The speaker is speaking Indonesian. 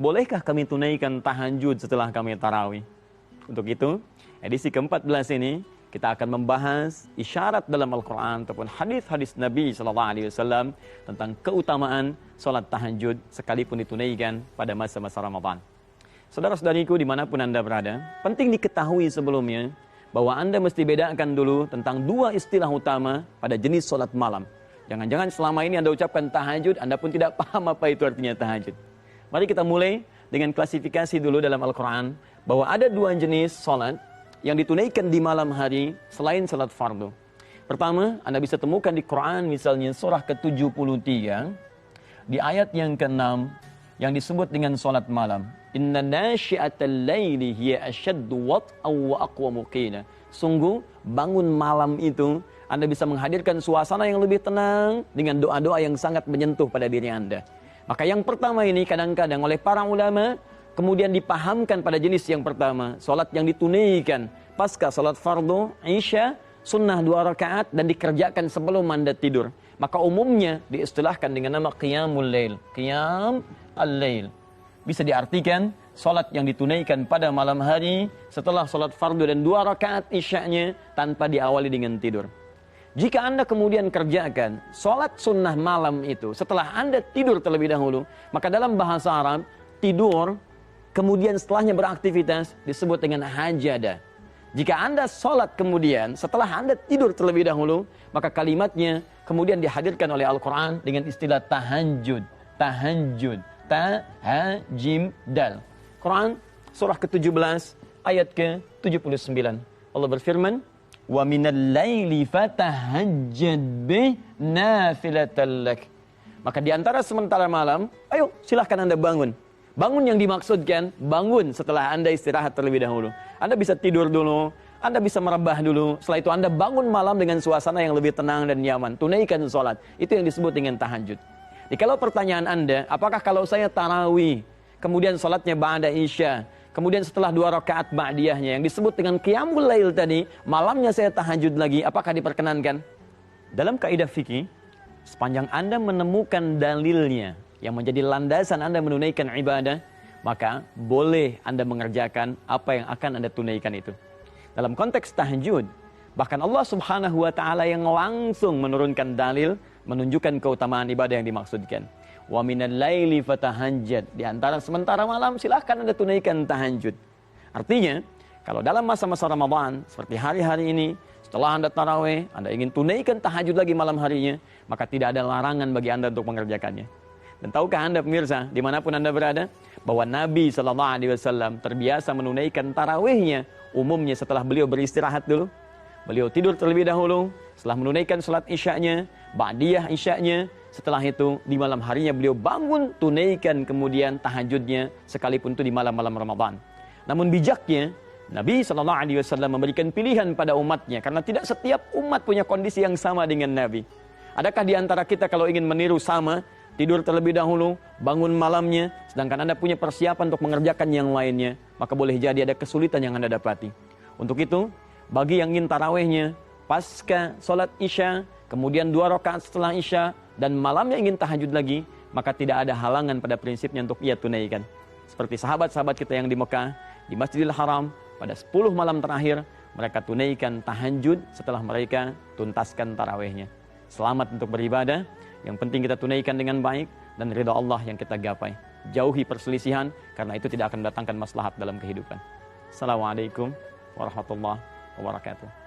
bolehkah kami tunaikan tahajud setelah kami tarawih? Untuk itu, edisi ke-14 ini kita akan membahas isyarat dalam Al-Quran ataupun hadis-hadis Nabi SAW tentang keutamaan sholat tahajud sekalipun ditunaikan pada masa-masa Ramadan. Saudara-saudariku dimanapun Anda berada, penting diketahui sebelumnya bahwa Anda mesti bedakan dulu tentang dua istilah utama pada jenis sholat malam. Jangan-jangan selama ini Anda ucapkan tahajud, Anda pun tidak paham apa itu artinya tahajud. Mari kita mulai dengan klasifikasi dulu dalam Al-Quran bahwa ada dua jenis sholat yang ditunaikan di malam hari selain salat fardu. Pertama, Anda bisa temukan di Quran misalnya surah ke-73 di ayat yang ke-6 yang disebut dengan salat malam. Inna nasyi'atal laili hiya ashaddu wat'an wa aqwamu qila. Sungguh bangun malam itu Anda bisa menghadirkan suasana yang lebih tenang dengan doa-doa yang sangat menyentuh pada diri Anda. Maka yang pertama ini kadang-kadang oleh para ulama kemudian dipahamkan pada jenis yang pertama, solat yang ditunaikan pasca solat fardu, isya, sunnah 2 rakaat dan dikerjakan sebelum Anda tidur. Maka umumnya diistilahkan dengan nama qiyamul lail, qiyam al-lail. Bisa diartikan solat yang ditunaikan pada malam hari setelah solat fardu dan 2 rakaat isyanya tanpa diawali dengan tidur. Jika Anda kemudian kerjakan solat sunnah malam itu setelah Anda tidur terlebih dahulu, maka dalam bahasa Arab tidur kemudian setelahnya beraktivitas disebut dengan hajada. Jika Anda sholat kemudian setelah Anda tidur terlebih dahulu, maka kalimatnya kemudian dihadirkan oleh Al-Quran dengan istilah tahajud. Tahajud. Ta-ha-jim dal. Quran surah ke-17 ayat ke-79. Allah berfirman, "Wa minal laili fatahajjad bih nafilatan lak." Maka di antara sementara malam, ayo silahkan Anda bangun. Bangun yang dimaksudkan, bangun setelah Anda istirahat terlebih dahulu. Anda bisa tidur dulu, Anda bisa merebah dulu. Setelah itu Anda bangun malam dengan suasana yang lebih tenang dan nyaman. Tunaikan sholat. Itu yang disebut dengan tahajud. Jadi kalau pertanyaan Anda, apakah kalau saya tarawih, kemudian sholatnya ba'da isya, kemudian setelah 2 rakaat ba'diyahnya, yang disebut dengan qiyamul lail tadi, malamnya saya tahajud lagi, apakah diperkenankan? Dalam kaidah fikih, sepanjang Anda menemukan dalilnya, yang menjadi landasan Anda menunaikan ibadah, maka boleh Anda mengerjakan apa yang akan Anda tunaikan itu. Dalam konteks tahajud, bahkan Allah Subhanahu wa taala yang langsung menurunkan dalil menunjukkan keutamaan ibadah yang dimaksudkan. Wa minal laili fatahajjad. Di antara sementara malam silahkan Anda tunaikan tahajud. Artinya, kalau dalam masa-masa Ramadan seperti hari-hari ini, setelah Anda tarawih, Anda ingin tunaikan tahajud lagi malam harinya, maka tidak ada larangan bagi Anda untuk mengerjakannya. Dan tahukah Anda pemirsa, dimanapun Anda berada, bahwa Nabi SAW terbiasa menunaikan tarawihnya umumnya setelah beliau beristirahat dulu. Beliau tidur terlebih dahulu, setelah menunaikan salat isyanya, ba'diyah isyanya, setelah itu di malam harinya beliau bangun, tunaikan kemudian tahajudnya sekalipun itu di malam-malam Ramadan. Namun bijaknya, Nabi SAW memberikan pilihan pada umatnya, karena tidak setiap umat punya kondisi yang sama dengan Nabi. Adakah di antara kita kalau ingin meniru sama, tidur terlebih dahulu, bangun malamnya, sedangkan Anda punya persiapan untuk mengerjakan yang lainnya, maka boleh jadi ada kesulitan yang Anda dapati. Untuk itu, bagi yang ingin tarawihnya, pasca sholat isya, kemudian 2 rakaat setelah isya, dan malamnya ingin tahajud lagi, maka tidak ada halangan pada prinsipnya untuk ia tunaikan. Seperti sahabat-sahabat kita yang di Mekah, di Masjidil Haram, pada 10 malam terakhir, mereka tunaikan tahajud setelah mereka tuntaskan tarawihnya. Selamat untuk beribadah. Yang penting kita tunaikan dengan baik dan ridha Allah yang kita gapai. Jauhi perselisihan karena itu tidak akan mendatangkan maslahat dalam kehidupan. Assalamualaikum warahmatullahi wabarakatuh.